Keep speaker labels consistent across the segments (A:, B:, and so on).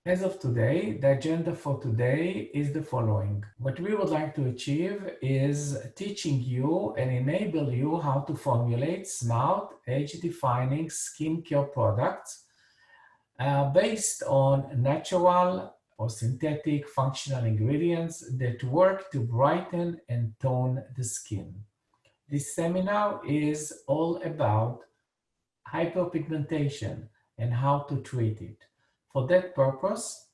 A: As of today, the agenda for today is the following. What we would like to achieve is teaching you and enable you how to formulate smart, age-defining skincare products based on natural or synthetic functional ingredients that work to brighten and tone the skin. This seminar is all about hyperpigmentation and how to treat it. For that purpose,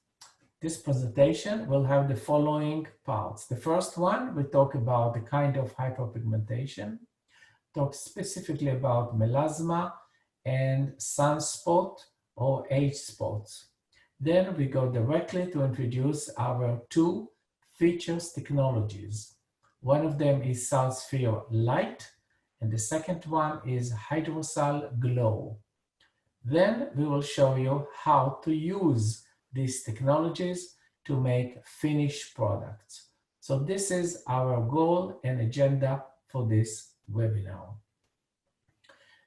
A: this presentation will have the following parts. The first one, we talk about the kind of hyperpigmentation, talk specifically about melasma and sunspot or age spots. Then we go directly to introduce our two features technologies. One of them is SalSphere Light, and the second one is HydroSal Glow. Then we will show you how to use these technologies to make finished products. So this is our goal and agenda for this webinar.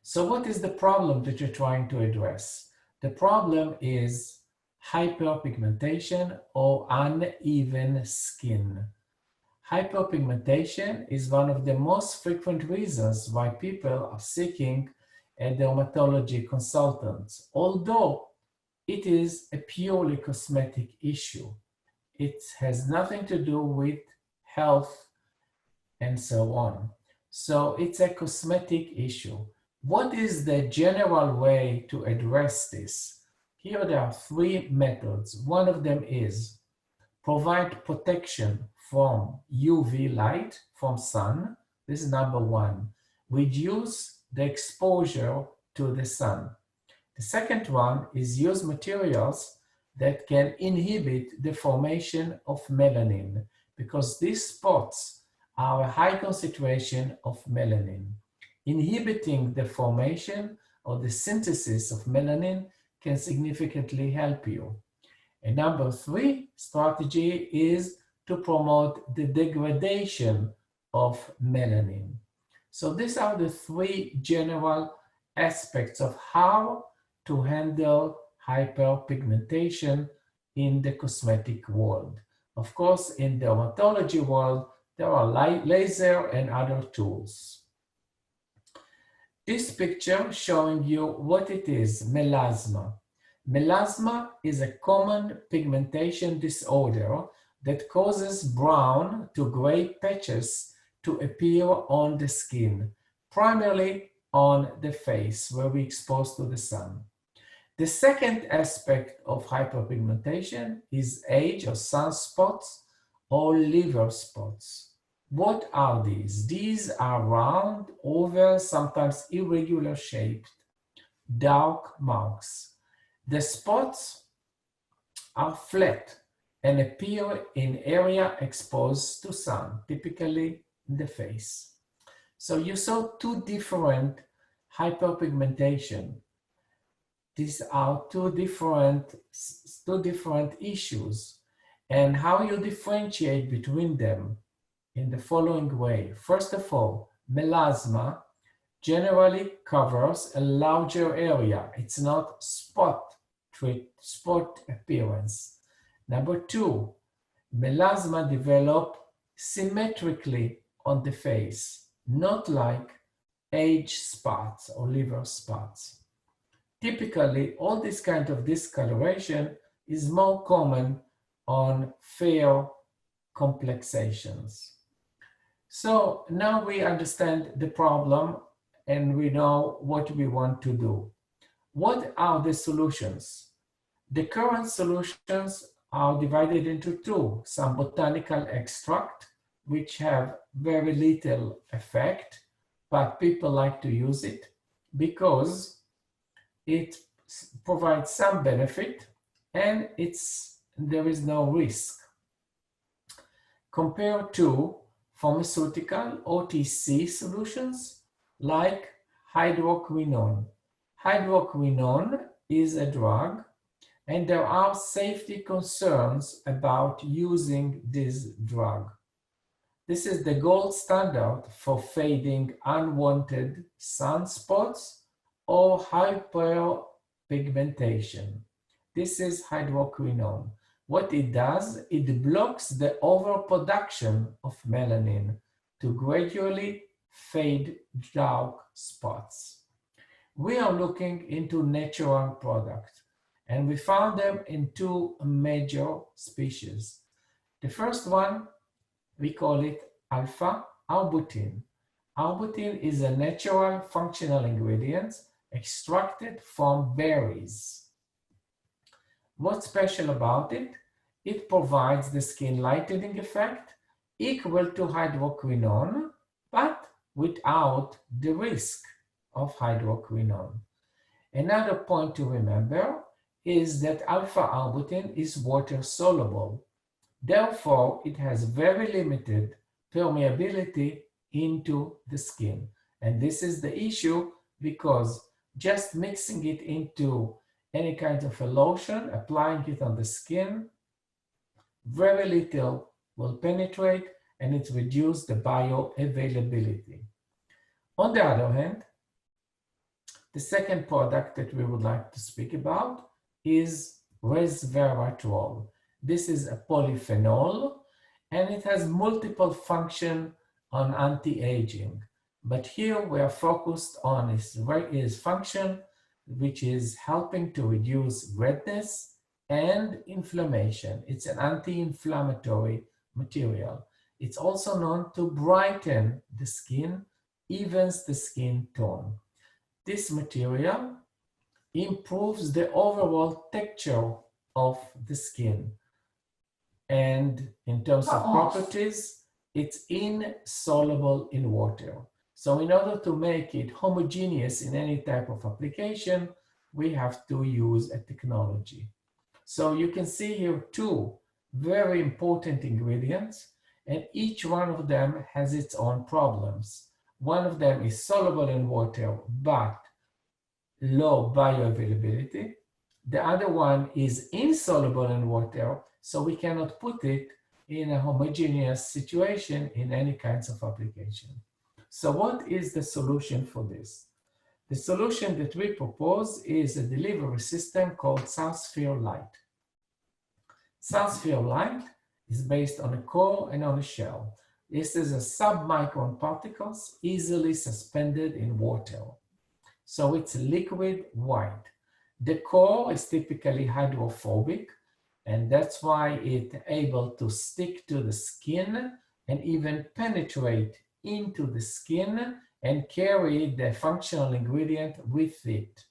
A: So what is the problem that you're trying to address? The problem is hyperpigmentation or uneven skin. Hyperpigmentation is one of the most frequent reasons why people are seeking a dermatology consultant, although it is a purely cosmetic issue. It has nothing to do with health and so on. So it's a cosmetic issue. What is the general way to address this? Here there are three methods. One of them is provide protection from UV light, from sun. This is number one. Reduce the exposure to the sun. The second one is use materials that can inhibit the formation of melanin, because these spots are a high concentration of melanin. Inhibiting the formation or the synthesis of melanin can significantly help you. And number three strategy is to promote the degradation of melanin. So these are the three general aspects of how to handle hyperpigmentation in the cosmetic world. Of course, in the dermatology world, there are laser and other tools. This picture showing you what it is, melasma. Melasma is a common pigmentation disorder that causes brown to gray patches to appear on the skin, primarily on the face where we're exposed to the sun. The second aspect of hyperpigmentation is age or sunspots or liver spots. What are these? These are round, oval, sometimes irregular shaped, dark marks. The spots are flat and appear in area exposed to sun, typically in the face. So you saw two different hyperpigmentation. These are two different issues, and how you differentiate between them in the following way. First of all, melasma generally covers a larger area. It's not spot appearance. Number two, melasma develop symmetrically on the face, not like age spots or liver spots. Typically, all this kind of discoloration is more common on fair complexations. So now we understand the problem and we know what we want to do. What are the solutions? The current solutions are divided into two: some botanical extract, which have very little effect, but people like to use it because it provides some benefit and there is no risk, compared to pharmaceutical OTC solutions like hydroquinone. Hydroquinone is a drug, and there are safety concerns about using this drug. This is the gold standard for fading unwanted sunspots or hyperpigmentation. This is hydroquinone. What it does, it blocks the overproduction of melanin to gradually fade dark spots. We are looking into natural products, and we found them in two major species. The first one, we call it alpha arbutin. Arbutin is a natural functional ingredient extracted from berries. What's special about it? It provides the skin lightening effect equal to hydroquinone, but without the risk of hydroquinone. Another point to remember is that alpha-arbutin is water-soluble. Therefore, it has very limited permeability into the skin. And this is the issue because just mixing it into any kind of a lotion, applying it on the skin, very little will penetrate and it reduces the bioavailability. On the other hand, the second product that we would like to speak about is resveratrol. This is a polyphenol and it has multiple functions on anti-aging. But here we are focused on its function, which is helping to reduce redness and inflammation. It's an anti-inflammatory material. It's also known to brighten the skin, evens the skin tone. This material improves the overall texture of the skin. And in terms of properties, it's insoluble in water. So in order to make it homogeneous in any type of application, we have to use a technology. So you can see here two very important ingredients, and each one of them has its own problems. One of them is soluble in water, but low bioavailability. The other one is insoluble in water, so we cannot put it in a homogeneous situation in any kinds of application. So what is the solution for this? The solution that we propose is a delivery system called SalSphere Light. SalSphere Light is based on a core and on a shell. This is a submicron particles easily suspended in water. So it's liquid white. The core is typically hydrophobic, and that's why it's able to stick to the skin and even penetrate into the skin and carry the functional ingredient with it.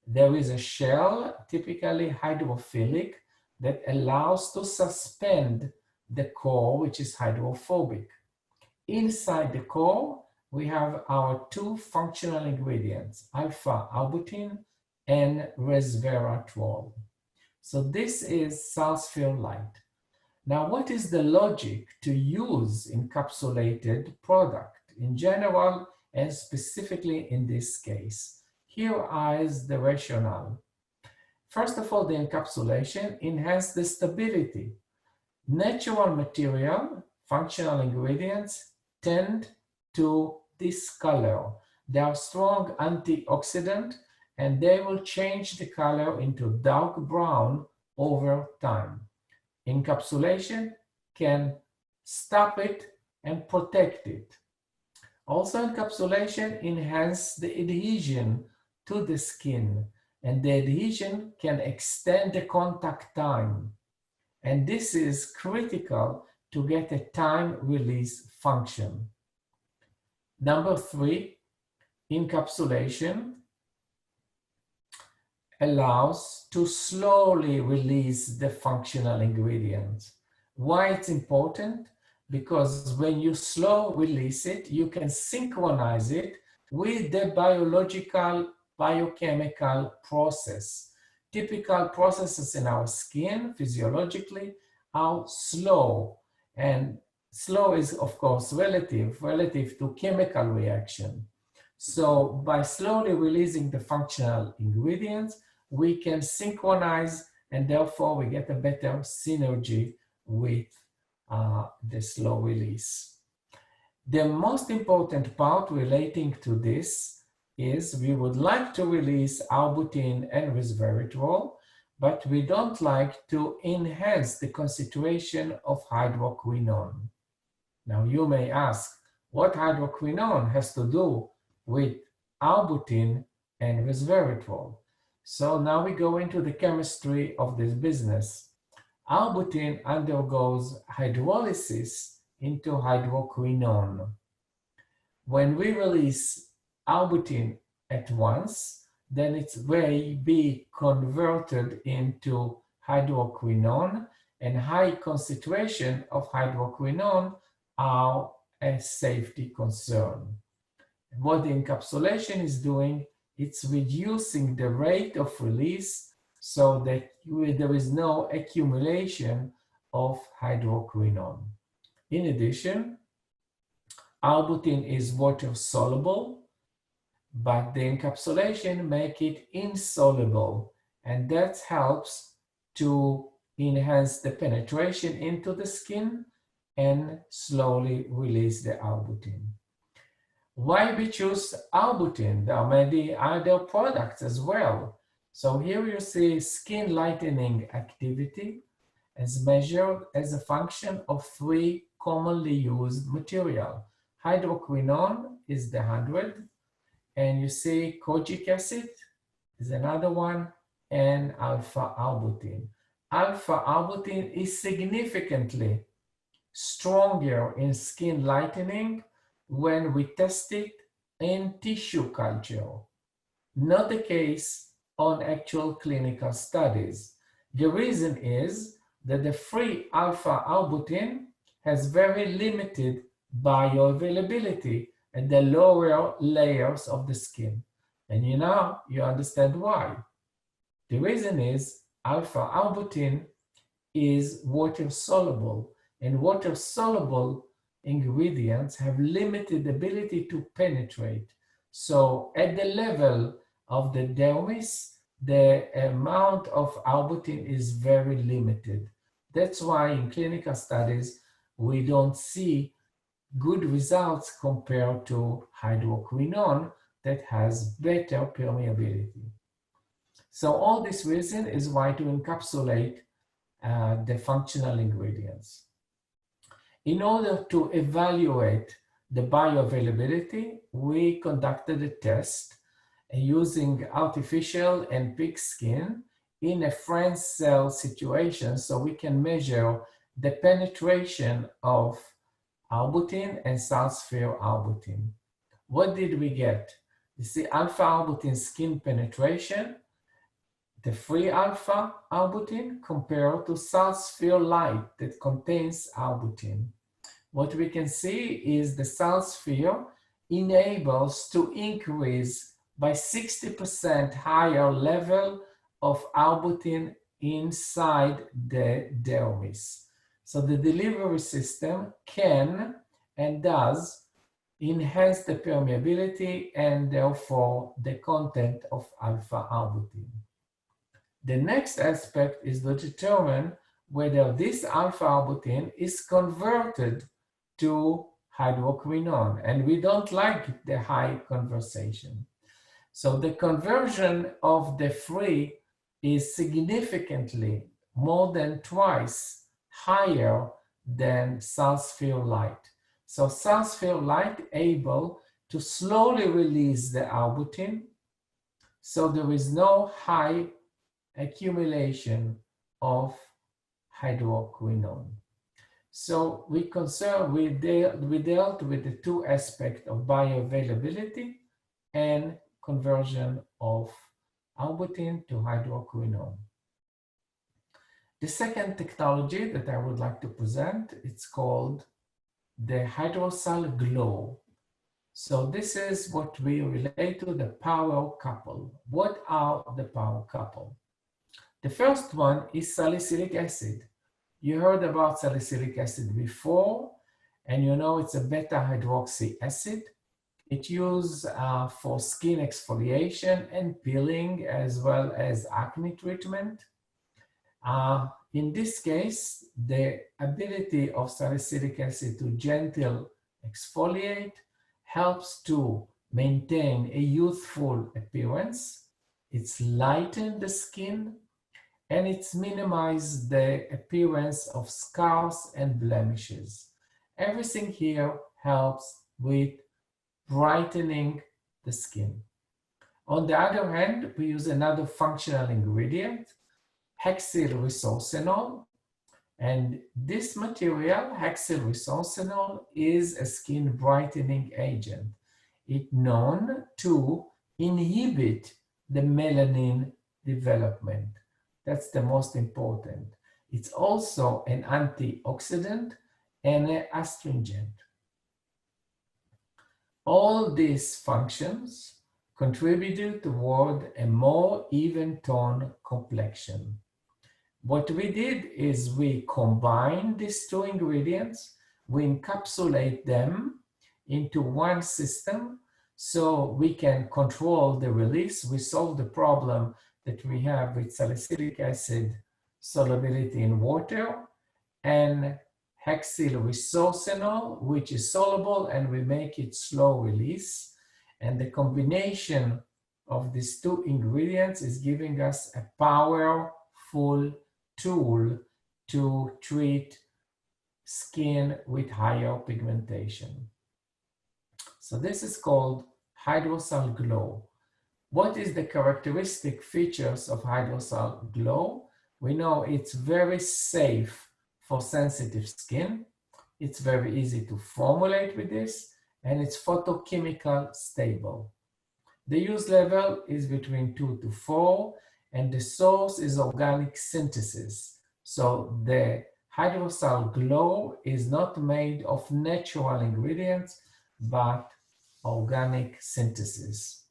A: There is a shell, typically hydrophilic, that allows to suspend the core, which is hydrophobic. Inside the core, we have our two functional ingredients, alpha-arbutin and resveratrol. So this is SalSphere Light. Now, what is the logic to use encapsulated product in general and specifically in this case? Here is the rationale. First of all, the encapsulation enhances the stability. Natural material, functional ingredients, tend to discolor. They are strong antioxidant and they will change the color into dark brown over time. Encapsulation can stop it and protect it. Also, encapsulation enhances the adhesion to the skin, and the adhesion can extend the contact time. And this is critical to get a time release function. Number 3, encapsulation allows to slowly release the functional ingredients. Why it's important? Because when you slow release it, you can synchronize it with the biological, biochemical process. Typical processes in our skin, physiologically, are slow. And slow is, of course, relative to chemical reaction. So by slowly releasing the functional ingredients, we can synchronize and therefore we get a better synergy with the slow release. The most important part relating to this is we would like to release arbutin and resveratrol, but we don't like to enhance the concentration of hydroquinone. Now you may ask, what hydroquinone has to do with Arbutin and resveratrol? So now we go into the chemistry of this business. Arbutin undergoes hydrolysis into hydroquinone. When we release Arbutin at once, then it will be converted into hydroquinone, and high concentration of hydroquinone are a safety concern. What the encapsulation is doing, it's reducing the rate of release so that there is no accumulation of hydroquinone. In addition, Arbutin is water soluble, but the encapsulation makes it insoluble, and that helps to enhance the penetration into the skin and slowly release the Arbutin. Why we choose Arbutin? There are many other products as well. So here you see skin lightening activity as measured as a function of three commonly used materials. Hydroquinone is the 100, and you see kojic acid is another one, and alpha Arbutin. Alpha Arbutin is significantly stronger in skin lightening when we test it in tissue culture. Not the case on actual clinical studies. The reason is that the free alpha Arbutin has very limited bioavailability at the lower layers of the skin. And you understand why. The reason is alpha Arbutin is water soluble, and water soluble ingredients have limited ability to penetrate. So at the level of the dermis, the amount of Arbutin is very limited. That's why in clinical studies, we don't see good results compared to hydroquinone that has better permeability. So all this reason is why to encapsulate the functional ingredients. In order to evaluate the bioavailability, we conducted a test using artificial and pig skin in a French cell situation, so we can measure the penetration of Arbutin and SalSphere Arbutin. What did we get? You see alpha Arbutin skin penetration, the free alpha Arbutin compared to SalSphere Light that contains Arbutin. What we can see is the SalSphere enables to increase by 60% higher level of Arbutin inside the dermis. So the delivery system can and does enhance the permeability and therefore the content of alpha Arbutin. The next aspect is to determine whether this alpha Arbutin is converted to hydroquinone, and we don't like the high conversion. So the conversion of the free is significantly more than twice higher than SalSphere Light. So SalSphere Light able to slowly release the Arbutin, so there is no high accumulation of hydroquinone. So we dealt with the two aspects of bioavailability and conversion of Arbutin to hydroquinone. The second technology that I would like to present, it's called the HydroSal Glow. So this is what we relate to the power couple. What are the power couple? The first one is salicylic acid. You heard about salicylic acid before, and you know it's a beta hydroxy acid. It's used for skin exfoliation and peeling, as well as acne treatment. In this case, the ability of salicylic acid to gently exfoliate helps to maintain a youthful appearance. It's lighten the skin, and it's minimized the appearance of scars and blemishes. Everything here helps with brightening the skin. On the other hand, we use another functional ingredient, hexylresorcinol. And this material, hexylresorcinol, is a skin brightening agent. It's known to inhibit the melanin development. That's the most important. It's also an antioxidant and an astringent. All these functions contributed toward a more even tone complexion. What we did is we combined these two ingredients, we encapsulate them into one system so we can control the release. We solve the problem that we have with salicylic acid solubility in water and hexylresorcinol, which is soluble, and we make it slow release. And the combination of these two ingredients is giving us a powerful tool to treat skin with higher pigmentation. So this is called HydroSal Glow. What is the characteristic features of HydroSal Glow? We know it's very safe for sensitive skin. It's very easy to formulate with this, and it's photochemical stable. The use level is between 2 to 4, and the source is organic synthesis. So the HydroSal Glow is not made of natural ingredients, but organic synthesis.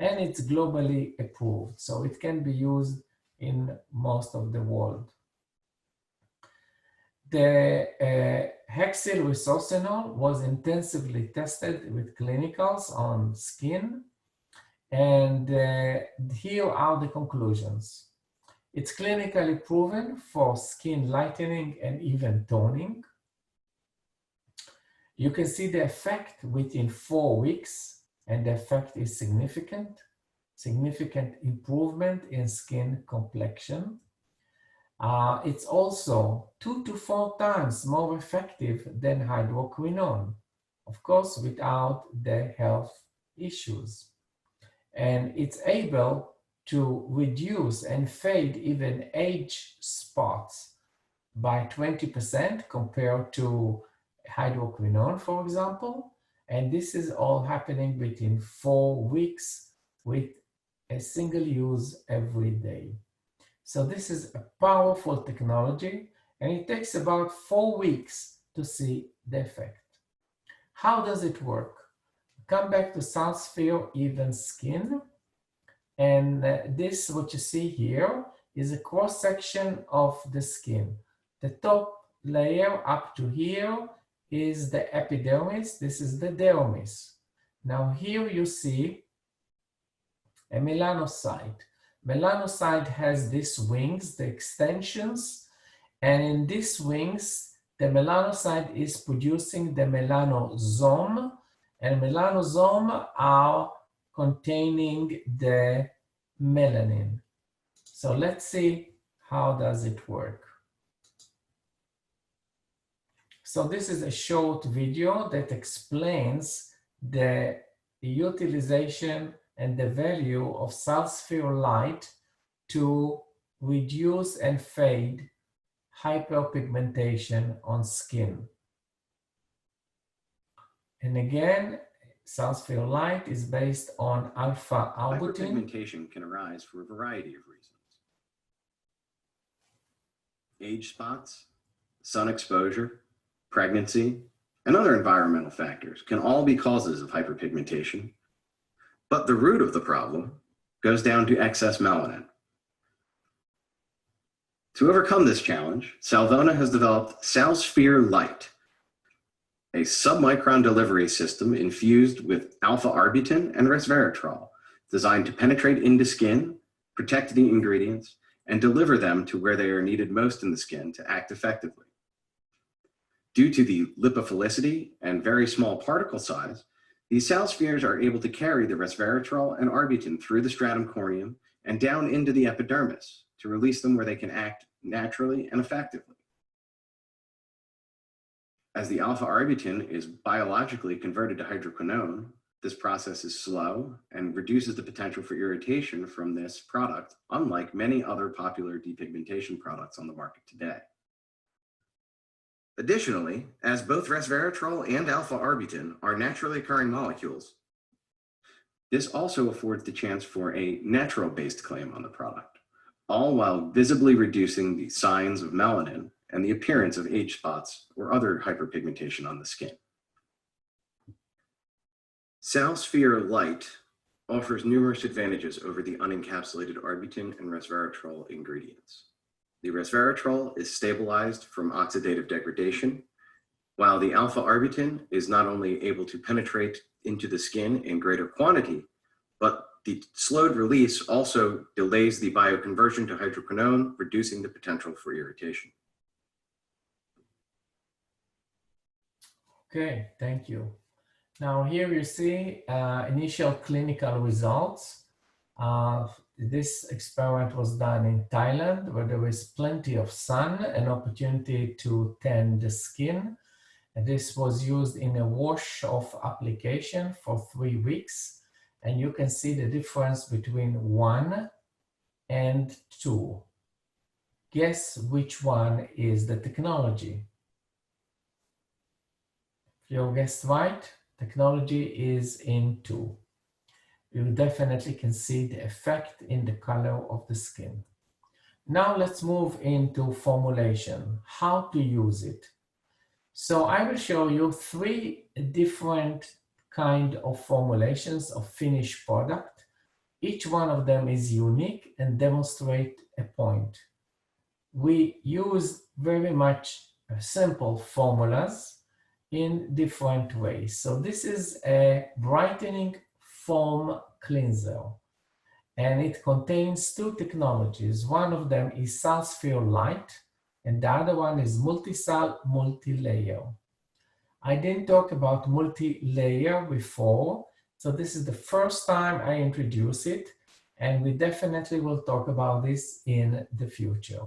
A: And it's globally approved, so it can be used in most of the world. The hexylresorcinol was intensively tested with clinicals on skin, and here are the conclusions. It's clinically proven for skin lightening and even toning. You can see the effect within 4 weeks, and the effect is significant improvement in skin complexion. It's also 2 to 4 times more effective than hydroquinone, of course, without the health issues. And it's able to reduce and fade even age spots by 20% compared to hydroquinone, for example. And this is all happening within 4 weeks with a single use every day. So this is a powerful technology, and it takes about 4 weeks to see the effect. How does it work? Come back to SalSphere Even Skin, and this, what you see here, is a cross-section of the skin. The top layer up to here is the epidermis. This is the dermis. Now here you see a melanocyte. Melanocyte has these wings, the extensions, and in these wings, the melanocyte is producing the melanosome, and melanosome are containing the melanin. So let's see how does it work. So this is a short video that explains the utilization and the value of SalSphere Light to reduce and fade hyperpigmentation on skin. And again, SalSphere Light is based on alpha Arbutin.
B: Hyperpigmentation can arise for a variety of reasons. Age spots, sun exposure, pregnancy, and other environmental factors can all be causes of hyperpigmentation. But the root of the problem goes down to excess melanin. To overcome this challenge, Salvona has developed SalSphere Light, a submicron delivery system infused with alpha Arbutin and resveratrol, designed to penetrate into skin, protect the ingredients, and deliver them to where they are needed most in the skin to act effectively. Due to the lipophilicity and very small particle size, these SalSpheres are able to carry the resveratrol and Arbutin through the stratum corneum and down into the epidermis, to release them where they can act naturally and effectively. As the alpha arbutin is biologically converted to hydroquinone, this process is slow and reduces the potential for irritation from this product, unlike many other popular depigmentation products on the market today. Additionally, as both resveratrol and alpha arbutin are naturally occurring molecules, this also affords the chance for a natural-based claim on the product, all while visibly reducing the signs of melanin and the appearance of age spots or other hyperpigmentation on the skin. SalSphere Light offers numerous advantages over the unencapsulated Arbutin and resveratrol ingredients. The resveratrol is stabilized from oxidative degradation, while the alpha arbutin is not only able to penetrate into the skin in greater quantity, but the slowed release also delays the bioconversion to hydroquinone, reducing the potential for irritation.
A: Okay, thank you. Now here you see initial clinical results. This experiment was done in Thailand, where there was plenty of sun and opportunity to tan the skin. And this was used in a wash-off application for 3 weeks. And you can see the difference between 1 and 2. Guess which one is the technology? If you guessed right, technology is in 2. You definitely can see the effect in the color of the skin. Now let's move into formulation, how to use it. So I will show you 3 different kind of formulations of finished product. Each one of them is unique and demonstrate a point. We use very much simple formulas in different ways. So this is a brightening foam cleanser, and it contains 2 technologies. One of them is SalSphere Light, and the other one is multi-sal multi-layer. I didn't talk about multi-layer before, so this is the first time I introduce it, and we definitely will talk about this in the future.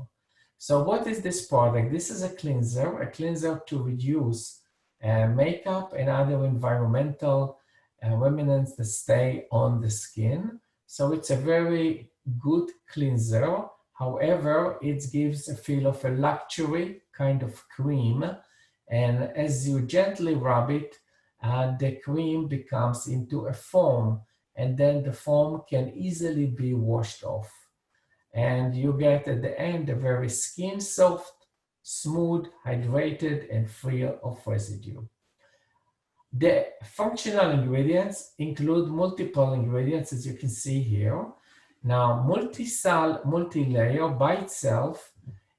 A: So what is this product? This is a cleanser to reduce makeup and other environmental remnants that stay on the skin. So it's a very good cleanser. However, it gives a feel of a luxury kind of cream. And as you gently rub it, the cream becomes into a foam. And then the foam can easily be washed off. And you get at the end a very skin soft, smooth, hydrated, and free of residue. The functional ingredients include multiple ingredients, as you can see here. Now, multi-sal multi-layer by itself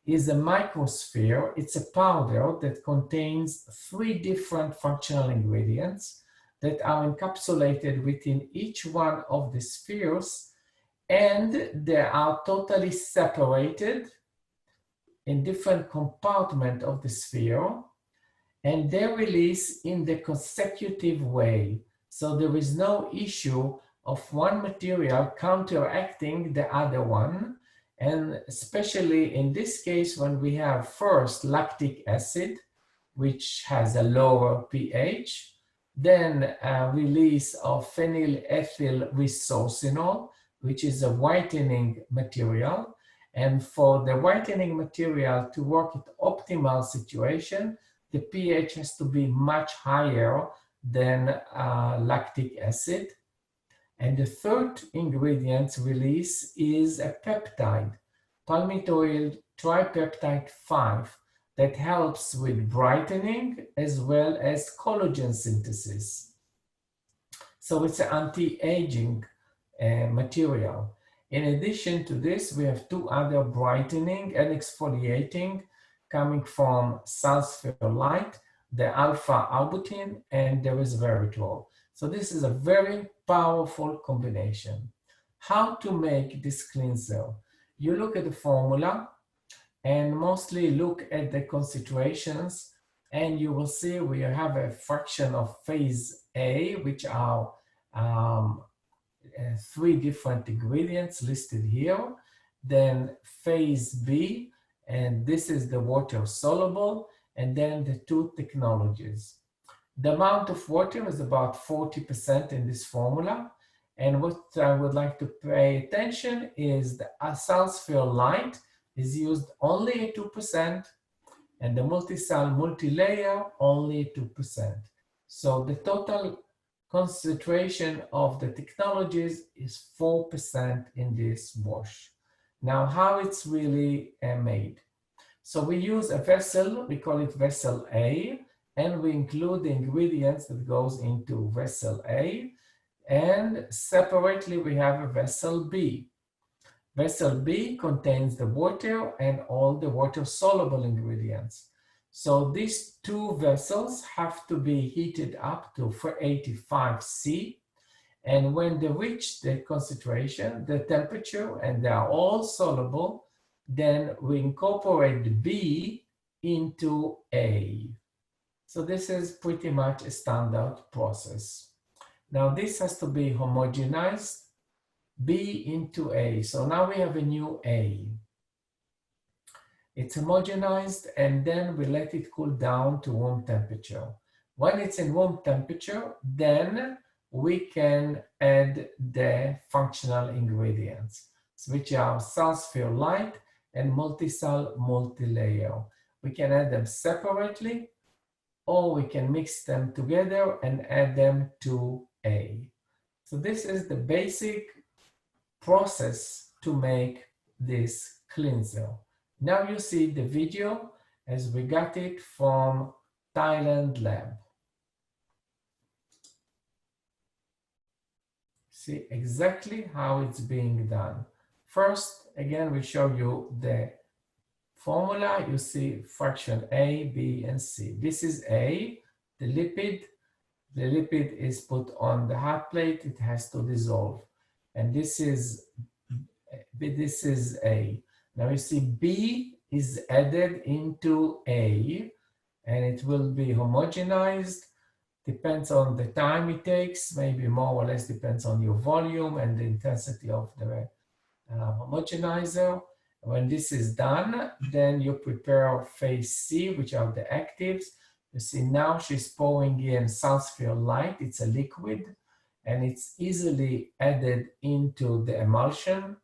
A: is a microsphere. It's a powder that contains 3 different functional ingredients that are encapsulated within each one of the spheres, and they are totally separated in different compartments of the sphere, and they release in the consecutive way. So there is no issue of one material counteracting the other one. And especially in this case, when we have first lactic acid, which has a lower pH, then a release of phenylethyl resorcinol, which is a whitening material. And for the whitening material to work at optimal situation, the pH has to be much higher than lactic acid. And the 3rd ingredient release is a peptide, palmitoyl tripeptide 5, that helps with brightening as well as collagen synthesis. So it's an anti-aging material. In addition to this, we have 2 other brightening and exfoliating coming from SalSphere Light, the alpha arbutin, and the resveratrol. So this is a very powerful combination. How to make this cleanser? You look at the formula and mostly look at the concentrations, and you will see we have a fraction of phase A, which are 3 different ingredients listed here. then phase B, and this is the water soluble, and then the two technologies. The amount of water is about 40% in this formula. And what I would like to pay attention is the SalSphere Light is used only at 2%, and the multi-sal multi-layer only 2%. So the total concentration of the technologies is 4% in this wash. Now, how it's really made. So we use a vessel, we call it vessel A, and we include the ingredients that goes into vessel A, and separately we have a vessel B. Vessel B contains the water and all the water-soluble ingredients. So these two vessels have to be heated up to 485 C, and when they reach the concentration, the temperature, and they are all soluble, then we incorporate B into A. So this is pretty much a standard process. Now this has to be homogenized, B into A. So now we have a new A. It's homogenized, and then we let it cool down to room temperature. When it's in room temperature, then we can add the functional ingredients, which are SalSphere Light and multi-sal multi-layer. We can add them separately, or we can mix them together and add them to A. So this is the basic process to make this cleanser. Now you see the video as we got it from Thailand lab. See exactly how it's being done. First, again, we show you the formula. You see fraction A, B, and C. This is A, the lipid. The lipid is put on the hot plate. It has to dissolve. And this is A. Now you see B is added into A, and it will be homogenized. Depends on the time it takes, maybe more or less depends on your volume and the intensity of the homogenizer. When this is done, then you prepare phase C, which are the actives. You see now she's pouring in SalSphere Light. It's a liquid, and it's easily added into the emulsion.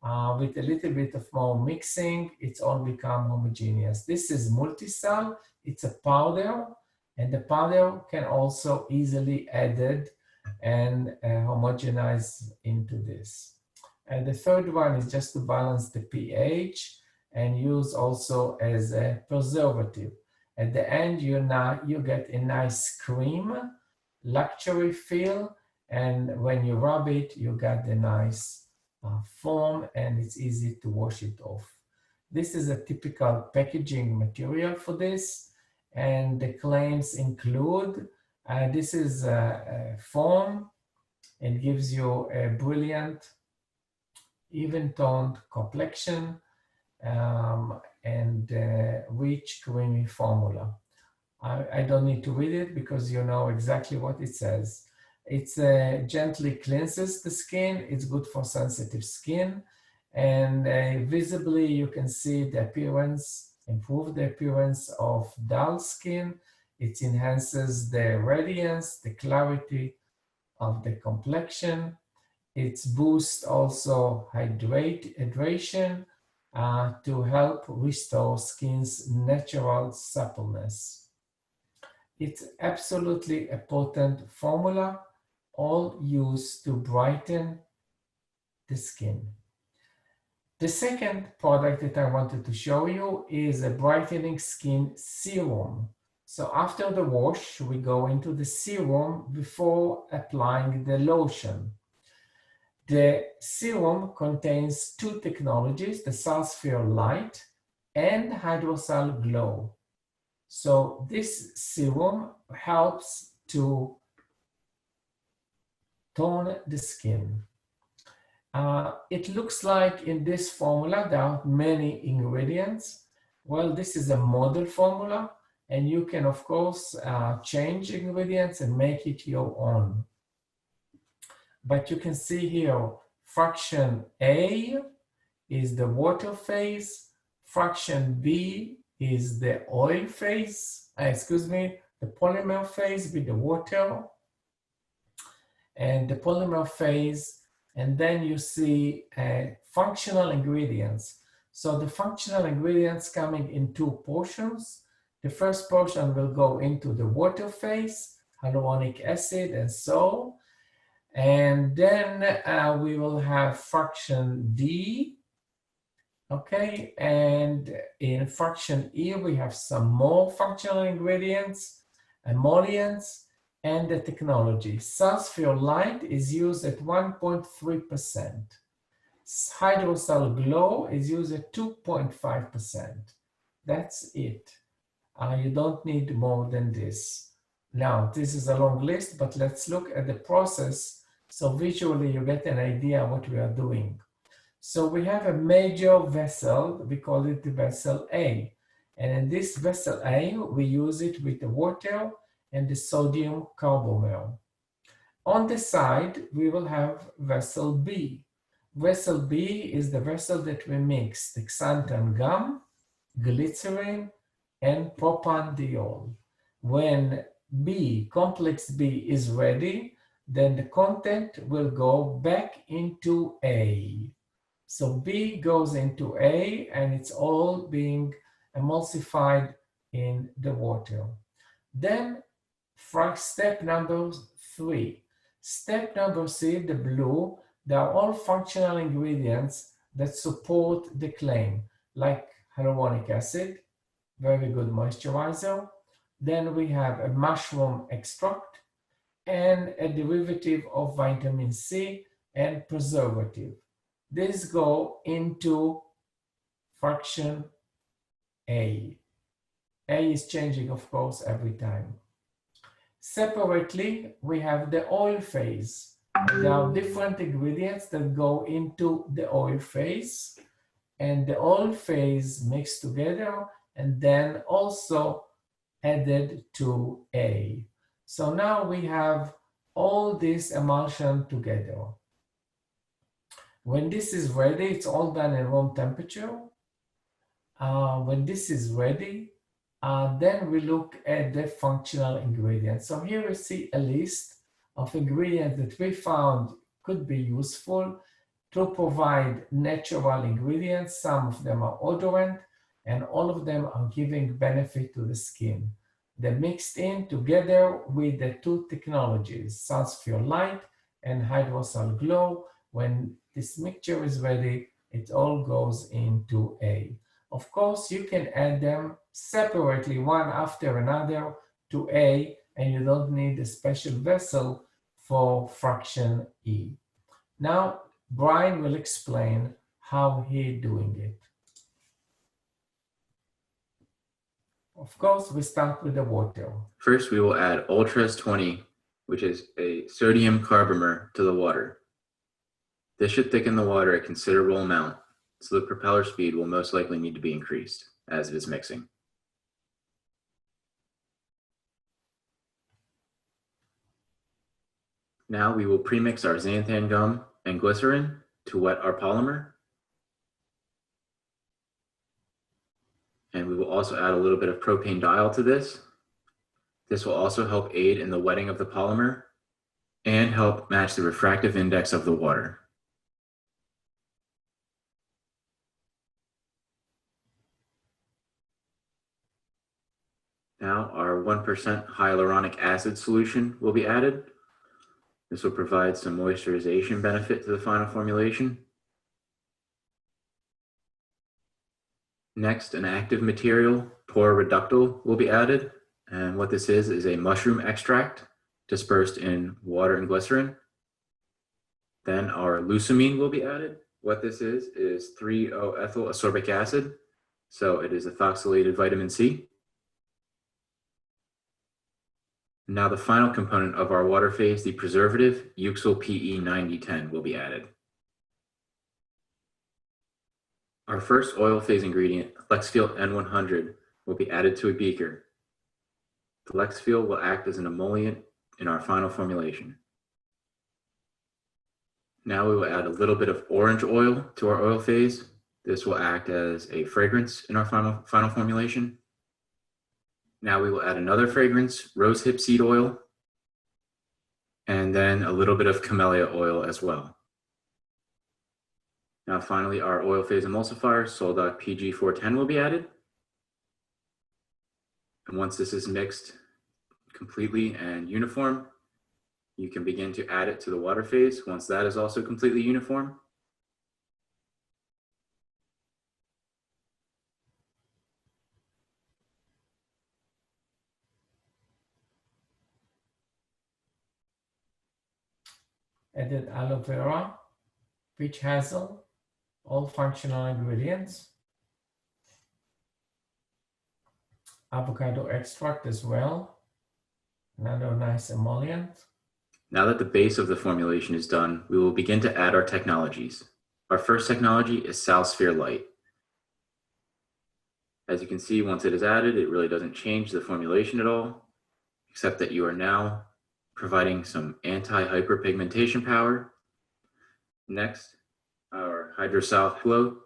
A: With a little bit of more mixing, it's all become homogeneous. This is multi-sal. It's a powder, and the powder can also easily added and homogenize into this. And the third one is just to balance the pH and use also as a preservative. At the end, you get a nice cream, luxury feel, and when you rub it, you get the nice foam, and it's easy to wash it off. This is a typical packaging material for this, and the claims include, this is a foam. It gives you a brilliant, even-toned complexion and rich, creamy formula. I don't need to read it because you know exactly what it says. It gently cleanses the skin. It's good for sensitive skin. And visibly, you can see the appearance, improve the appearance of dull skin. It enhances the radiance, the clarity of the complexion. It boosts also hydration to help restore skin's natural suppleness. It's absolutely a potent formula, all used to brighten the skin. The second product that I wanted to show you is a brightening skin serum. So after the wash, we go into the serum before applying the lotion. The serum contains two technologies, the SalSphere Light and HydroSal Glow. So this serum helps to tone the skin. It looks like in this formula there are many ingredients. Well, this is a model formula, and you can of course change ingredients and make it your own. But you can see here fraction A is the water phase. Fraction B is the oil phase, the polymer phase with the water and the polymer phase. And then you see functional ingredients. So the functional ingredients coming in two portions. The first portion will go into the water phase, hyaluronic acid and so. And then we will have fraction D. Okay, and in fraction E, we have some more functional ingredients, emollients, and the technology. SalSphere Light is used at 1.3%. HydroSal Glow is used at 2.5%. That's it. You don't need more than this. Now, this is a long list, but let's look at the process so visually you get an idea what we are doing. So we have a major vessel, we call it the vessel A. And in this vessel A, we use it with the water and the sodium carbomer. On the side, we will have vessel B. Vessel B is the vessel that we mix the xanthan gum, glycerin, and propanediol. When B, complex B is ready, then the content will go back into A. So B goes into A and it's all being emulsified in the water. Then step number 3. Step number 3, the blue, they are all functional ingredients that support the claim, like hyaluronic acid, very good moisturizer. Then we have a mushroom extract and a derivative of vitamin C and preservative. These go into fraction A. A is changing, of course, every time. Separately, we have the oil phase. There are different ingredients that go into the oil phase, and the oil phase mixed together and then also added to A. So now we have all this emulsion together. When this is ready, it's all done in room temperature. When this is ready, then we look at the functional ingredients. So here we see a list of ingredients that we found could be useful to provide natural ingredients. Some of them are odorant, and all of them are giving benefit to the skin. They're mixed in together with the two technologies, SalSphere Light and HydroSal Glow. When this mixture is ready, it all goes into A. Of course, you can add them separately, one after another, to A, and you don't need a special vessel for fraction E. Now, Bryan will explain how he's doing it. Of course, we start with the water.
C: First, we will add Ultras 20, which is a sodium carbomer, to the water. This should thicken the water a considerable amount, so the propeller speed will most likely need to be increased as it is mixing. Now we will premix our xanthan gum and glycerin to wet our polymer. And we will also add a little bit of propane diol to this. This will also help aid in the wetting of the polymer and help match the refractive index of the water. Now our 1% hyaluronic acid solution will be added. This will provide some moisturization benefit to the final formulation. Next, an active material, pore reductal, will be added. And what this is a mushroom extract dispersed in water and glycerin. Then our lucamine will be added. What this is 3-O-ethyl ascorbic acid. So it is ethoxylated vitamin C. Now the final component of our water phase, the preservative, Euxyl PE9010, will be added. Our first oil phase ingredient, Lexfield N100, will be added to a beaker. The Lexfield will act as an emollient in our final formulation. Now we will add a little bit of orange oil to our oil phase, This will act as a fragrance in our final formulation. Now we will add another fragrance, rosehip seed oil, and then a little bit of camellia oil as well. Now finally, our oil phase emulsifier, Sol.PG410, will be added. And once this is mixed completely and uniform, you can begin to add it to the water phase once that is also completely uniform.
A: Added aloe vera, peach hazel, all functional ingredients. Avocado extract as well, another nice emollient.
C: Now that the base of the formulation is done, we will begin to add our technologies. Our first technology is SalSphere Light. As you can see, once it is added, it really doesn't change the formulation at all, except that you are now providing some anti-hyperpigmentation power. Next, our HydroSal float.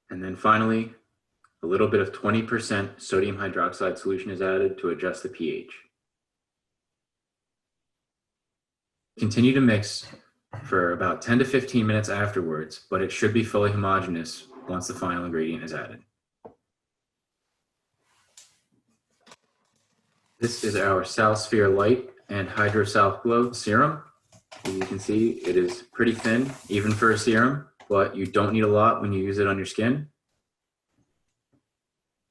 C: And then finally, a little bit of 20% sodium hydroxide solution is added to adjust the pH. Continue to mix for about 10 to 15 minutes afterwards, but it should be fully homogeneous once the final ingredient is added. This is our SalSphere Light and HydroSal Glow serum. As you can see, it is pretty thin, even for a serum, but you don't need a lot when you use it on your skin.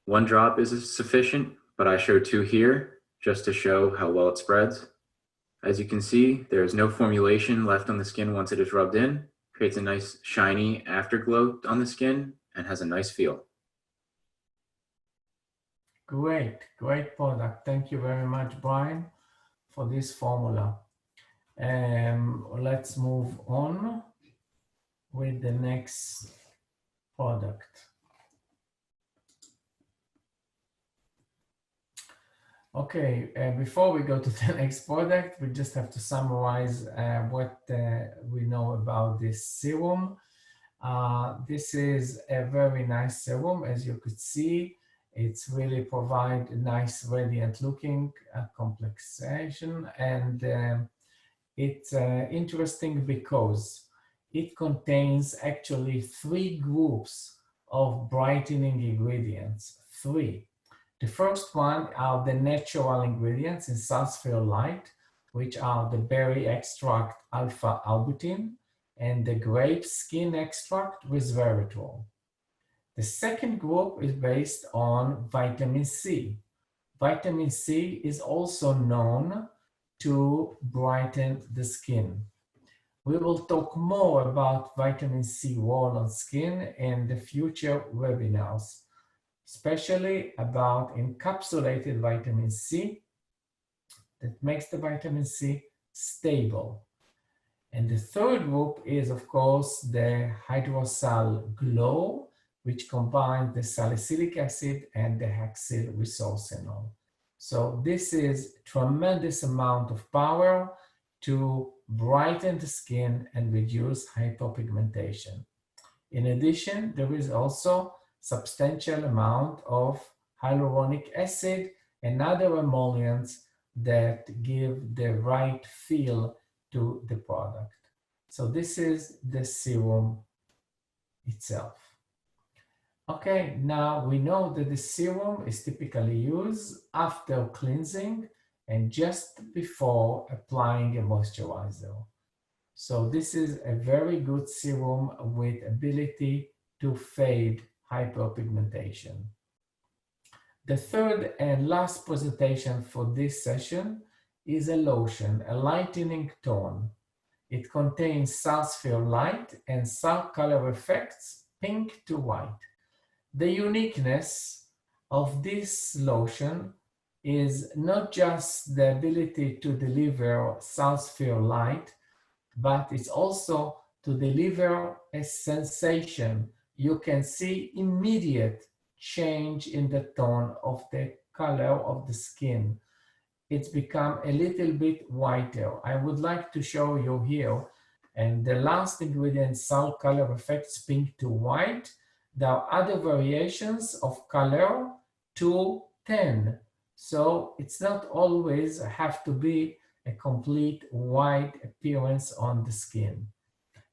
C: 1 drop is sufficient, but I show 2 here just to show how well it spreads. As you can see, there is no formulation left on the skin once it is rubbed in. Creates a nice shiny afterglow on the skin and has a nice feel.
A: Great, great product. Thank you very much, Bryan, for this formula. Let's move on with the next product. Okay, before we go to the next product, we just have to summarize what we know about this serum. This is a very nice serum. As you could see, it's really provide a nice radiant looking complexation, and it's interesting because it contains actually 3 groups of brightening ingredients, 3. The first one are the natural ingredients in SalSphere Light, which are the berry extract alpha arbutin and the grape skin extract resveratrol. The second group is based on vitamin C. Vitamin C is also known to brighten the skin. We will talk more about vitamin C role on skin in the future webinars, especially about encapsulated vitamin C that makes the vitamin C stable. And the third group is, of course, the HydroSal Glow, which combines the salicylic acid and the hexyl resorcinol. So this is tremendous amount of power to brighten the skin and reduce hyperpigmentation. In addition, there is also substantial amount of hyaluronic acid and other emollients that give the right feel to the product. So this is the serum itself. Okay, now we know that the serum is typically used after cleansing and just before applying a moisturizer. So this is a very good serum with ability to fade hyperpigmentation. The third and last presentation for this session is a lotion, a lightening tone. It contains SalSphere Light and Sal color effects, pink to white. The uniqueness of this lotion is not just the ability to deliver SalSphere Light, but it's also to deliver a sensation. You can see immediate change in the tone of the color of the skin. it's become a little bit whiter. I would like to show you here. And the last ingredient, salt color affects pink to white. There are other variations of color to 10. So it's not always have to be a complete white appearance on the skin.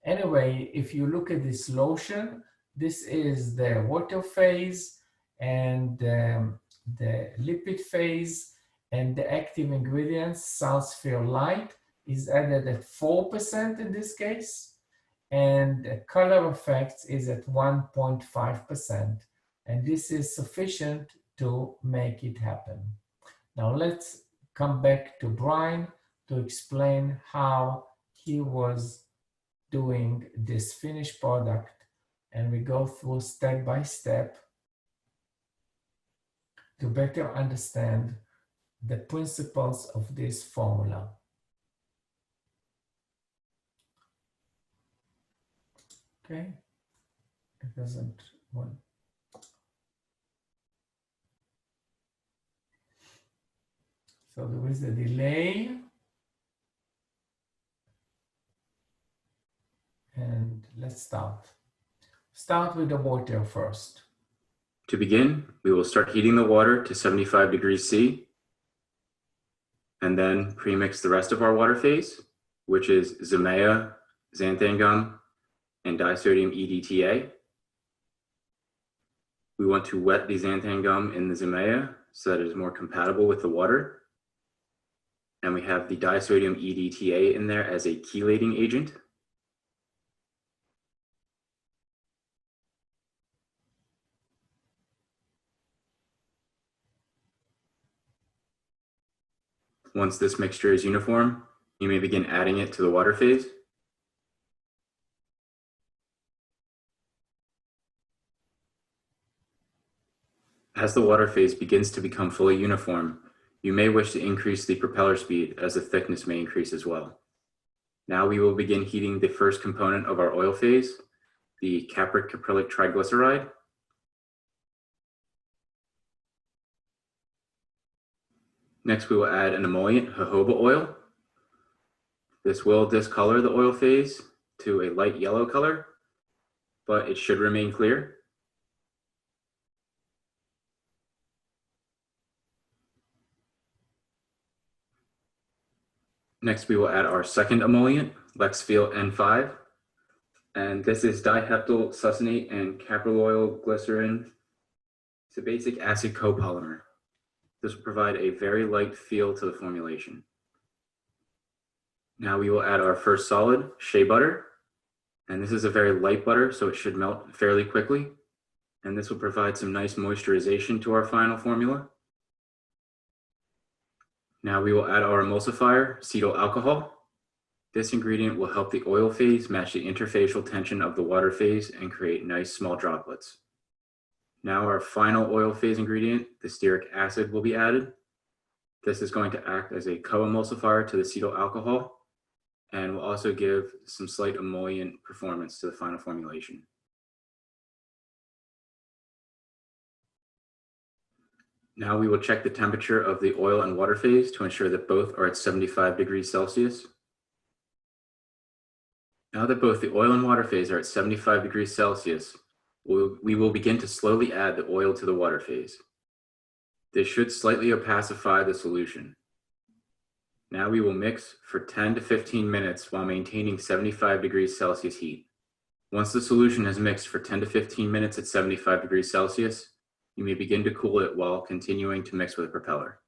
A: Anyway, if you look at this lotion, this is the water phase and the lipid phase, and the active ingredients, SalSphere Light, is added at 4% in this case, and the color effects is at 1.5%, and this is sufficient to make it happen. Now let's come back to Bryan to explain how he was doing this finished product, and we go through step by step to better understand the principles of this formula. Okay, it doesn't want. So there is a delay. And let's start. Start with the water first.
C: To begin, we will start heating the water to 75 degrees C, and then premix the rest of our water phase, which is Zimea, xanthan gum, and disodium EDTA. We want to wet the xanthan gum in the Zimea so that it is more compatible with the water. And we have the disodium EDTA in there as a chelating agent. Once this mixture is uniform, you may begin adding it to the water phase. As the water phase begins to become fully uniform, you may wish to increase the propeller speed as the thickness may increase as well. Now we will begin heating the first component of our oil phase, the capric caprylic triglyceride. Next, we will add an emollient jojoba oil. This will discolor the oil phase to a light yellow color, but it should remain clear. Next, we will add our second emollient, Lexfil N5. And this is diheptyl succinate and capryloyl glycerin. It's a basic acid copolymer. This will provide a very light feel to the formulation. Now we will add our first solid, shea butter. And this is a very light butter, so it should melt fairly quickly. And this will provide some nice moisturization to our final formula. Now we will add our emulsifier, cetyl alcohol. This ingredient will help the oil phase match the interfacial tension of the water phase and create nice small droplets. Now our final oil phase ingredient, the stearic acid, will be added. This is going to act as a co-emulsifier to the cetyl alcohol and will also give some slight emollient performance to the final formulation. Now we will check the temperature of the oil and water phase to ensure that both are at 75 degrees Celsius. Now that both the oil and water phase are at 75 degrees Celsius, we will begin to slowly add the oil to the water phase. This should slightly opacify the solution. Now we will mix for 10 to 15 minutes while maintaining 75 degrees Celsius heat. Once the solution has mixed for 10 to 15 minutes at 75 degrees Celsius, you may begin to cool it while continuing to mix with the propeller.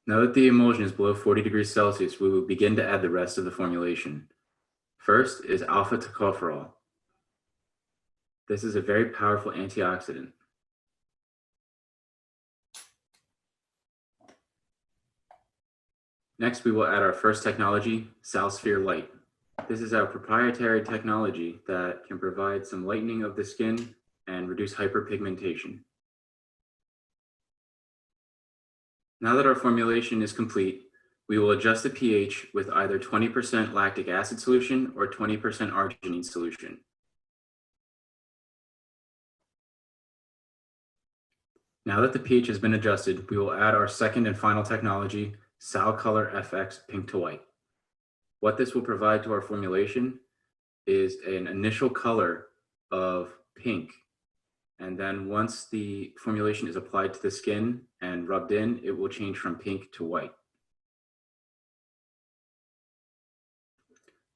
C: Now that the emulsion is below 40 degrees Celsius, we will begin to add the rest of the formulation. First is alpha tocopherol. This is a very powerful antioxidant. Next, we will add our first technology, SalSphere Light. This is our proprietary technology that can provide some lightening of the skin and reduce hyperpigmentation. Now that our formulation is complete, we will adjust the pH with either 20% lactic acid solution or 20% arginine solution. Now that the pH has been adjusted, we will add our second and final technology, Sal Color FX Pink to White. What this will provide to our formulation is an initial color of pink. And then once the formulation is applied to the skin and rubbed in, it will change from pink to white.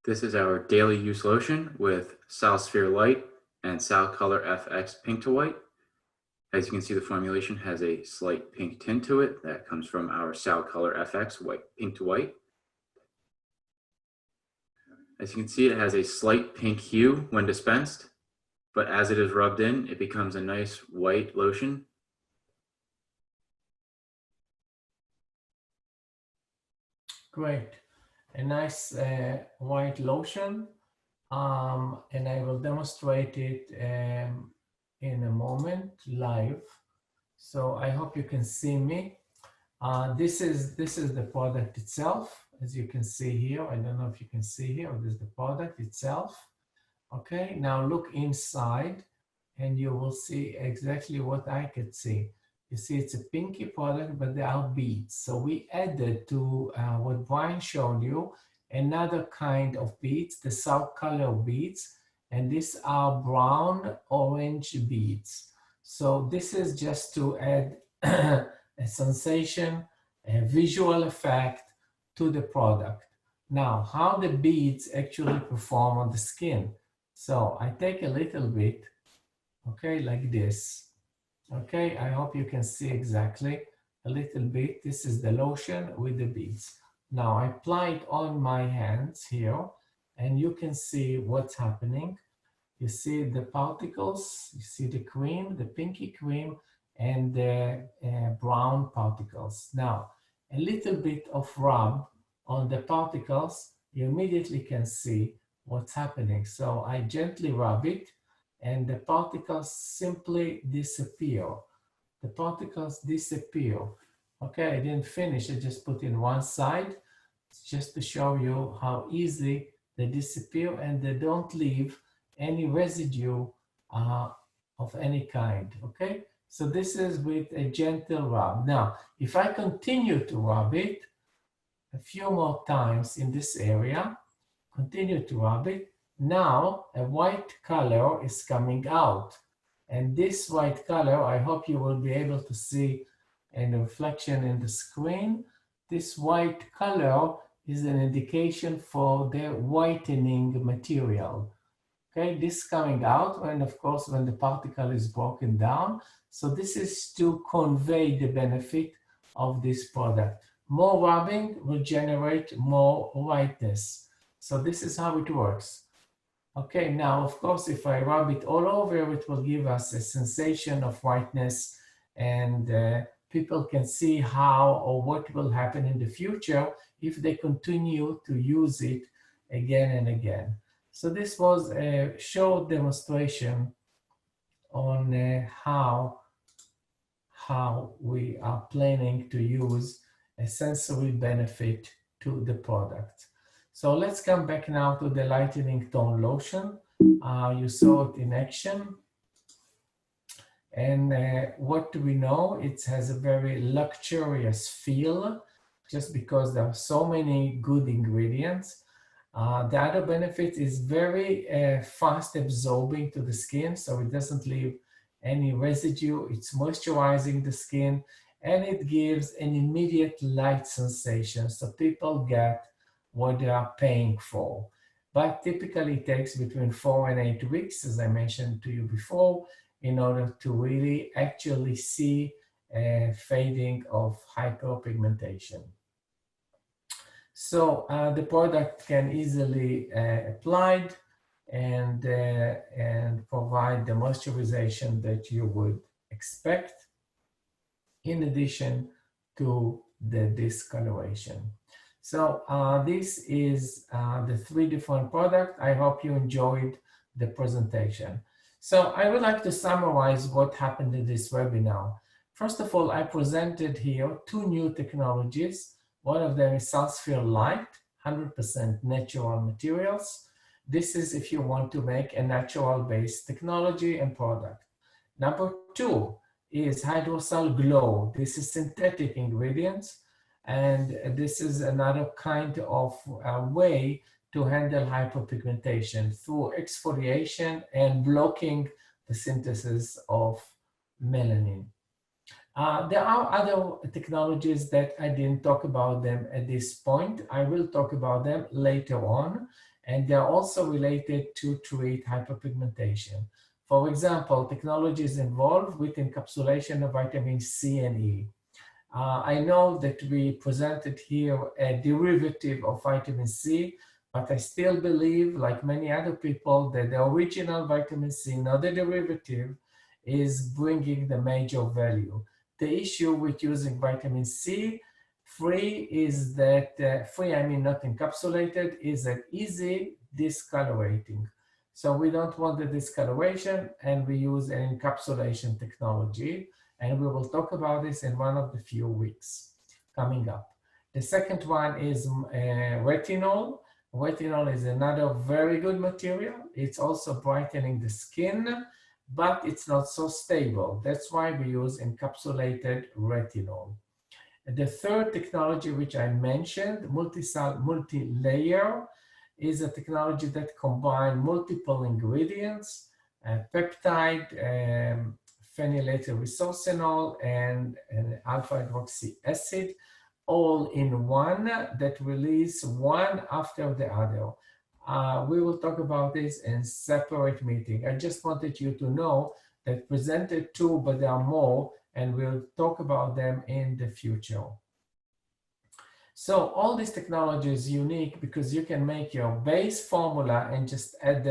C: This is our daily use lotion with SalSphere Light and Sal Color FX Pink to White. As you can see, the formulation has a slight pink tint to it that comes from our Sal Color FX Pink to White. As you can see, it has a slight pink hue when dispensed, but as it is rubbed in, it becomes a nice white lotion.
A: Great. A nice white lotion, and I will demonstrate it in a moment live. So I hope you can see me. This is the product itself, as you can see here. I don't know if you can see here. This is the product itself. Okay, now look inside, and you will see exactly what I could see. You see, it's a pinky product, but there are beads. So we added to what Bryan showed you another kind of beads, the salt color beads, and these are brown orange beads. So this is just to add a sensation, a visual effect to the product. Now, how the beads actually perform on the skin. So I take a little bit, okay, like this. Okay, I hope you can see exactly a little bit. This is the lotion with the beads. Now I apply it on my hands here, and you can see what's happening. You see the particles, you see the cream, the pinky cream, and the brown particles. Now, a little bit of rub on the particles, you immediately can see what's happening. So I gently rub it, and the particles simply disappear. The particles disappear. Okay, I didn't finish, I just put in one side, just to show you how easy they disappear, and they don't leave any residue of any kind, okay? So this is with a gentle rub. Now, if I continue to rub it a few more times in this area, continue to rub it, now a white color is coming out. And this white color, I hope you will be able to see in the reflection in the screen. This white color is an indication for the whitening material. Okay, this coming out, and of course, when the particle is broken down. So this is to convey the benefit of this product. More rubbing will generate more whiteness. So this is how it works. Okay, now, of course, if I rub it all over, it will give us a sensation of whiteness, and people can see how or what will happen in the future if they continue to use it again and again. So this was a short demonstration on how we are planning to use a sensory benefit to the product. So let's come back now to the Lightening Tone Lotion. You saw it in action. And what do we know? It has a very luxurious feel, just because there are so many good ingredients. The other benefit is very fast absorbing to the skin, so it doesn't leave any residue. It's moisturizing the skin, and it gives an immediate light sensation, so people get what they are paying for. But typically it takes between 4 and 8 weeks, as I mentioned to you before, in order to really actually see a fading of hyperpigmentation. So the product can easily applied and provide the moisturization that you would expect, in addition to the discoloration. So this is the 3 different products. I hope you enjoyed the presentation. So I would like to summarize what happened in this webinar. First of all, I presented here 2 new technologies. One of them is SalSphere Light, 100% natural materials. This is if you want to make a natural-based technology and product. Number 2 is HydroSal Glow. This is synthetic ingredients, and this is another kind of way to handle hyperpigmentation through exfoliation and blocking the synthesis of melanin. There are other technologies that I didn't talk about them at this point. I will talk about them later on, and they're also related to treat hyperpigmentation. For example, technologies involved with encapsulation of vitamin C and E. I know that we presented here a derivative of vitamin C, but I still believe, like many other people, that the original vitamin C, not the derivative, is bringing the major value. The issue with using vitamin C free is that, free I mean not encapsulated, is an easy discolorating. So we don't want the discoloration, and we use an encapsulation technology. And we will talk about this in one of the few weeks coming up. The second one is retinol. Retinol is another very good material. It's also brightening the skin, but it's not so stable. That's why we use encapsulated retinol. The third technology, which I mentioned, multi-layer, is a technology that combines multiple ingredients, peptide, phenylated resorcinol, and alpha hydroxy acid, all in one, that release one after the other. We will talk about this in separate meeting. I just wanted you to know that presented two, but there are more, and we'll talk about them in the future. So all this technology is unique because you can make your base formula and just add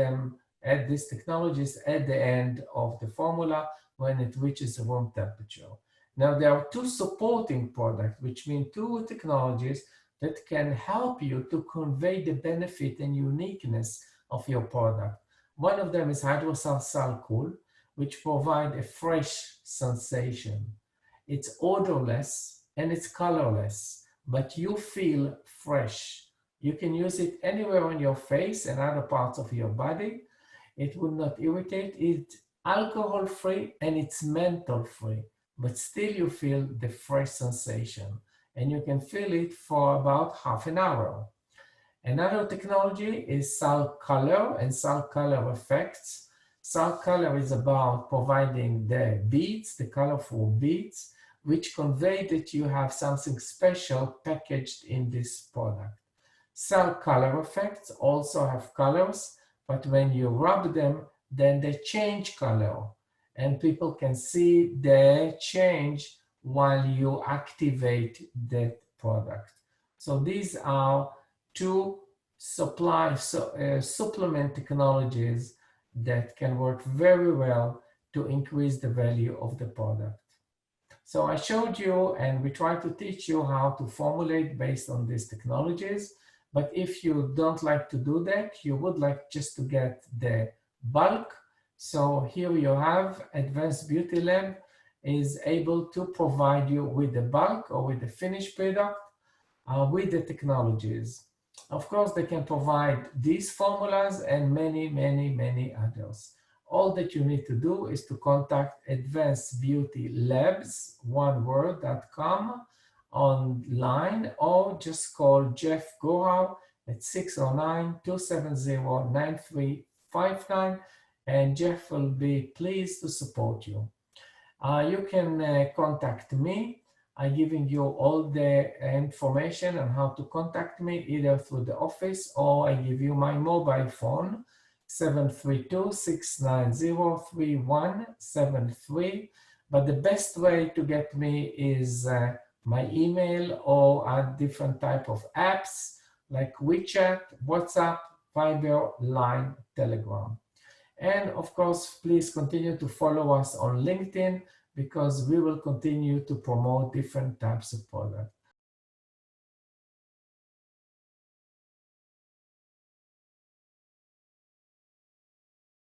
A: these technologies at the end of the formula when it reaches room temperature. Now there are two supporting products, which mean two technologies that can help you to convey the benefit and uniqueness of your product. One of them is HydroSal Sal-Cool, which provide a fresh sensation. It's odorless and it's colorless, but you feel fresh. You can use it anywhere on your face and other parts of your body. It will not irritate. It's alcohol-free and it's menthol-free, but still you feel the fresh sensation, and you can feel it for about half an hour. Another technology is Sal Color and Sal Color Effects. Sal Color is about providing the beads, the colorful beads, which convey that you have something special packaged in this product. Sal Color Effects also have colors, but when you rub them, then they change color, and people can see the change while you activate that product. So these are two supplement technologies that can work very well to increase the value of the product. So I showed you, and we try to teach you how to formulate based on these technologies. But if you don't like to do that, you would like just to get the bulk. So here you have Advanced Beauty Lab is able to provide you with the bulk or with the finished product with the technologies. Of course, they can provide these formulas and many, many, many others. All that you need to do is to contact Advanced Beauty Labs, oneword.com online, or just call Jeff Gorau at 609-270-9359, and Jeff will be pleased to support you. You can contact me. I'm giving you all the information on how to contact me, either through the office, or I give you my mobile phone, 732-690-3173. But the best way to get me is my email or different type of apps like WeChat, WhatsApp, Viber, Line, Telegram. And of course, please continue to follow us on LinkedIn, because we will continue to promote different types of products.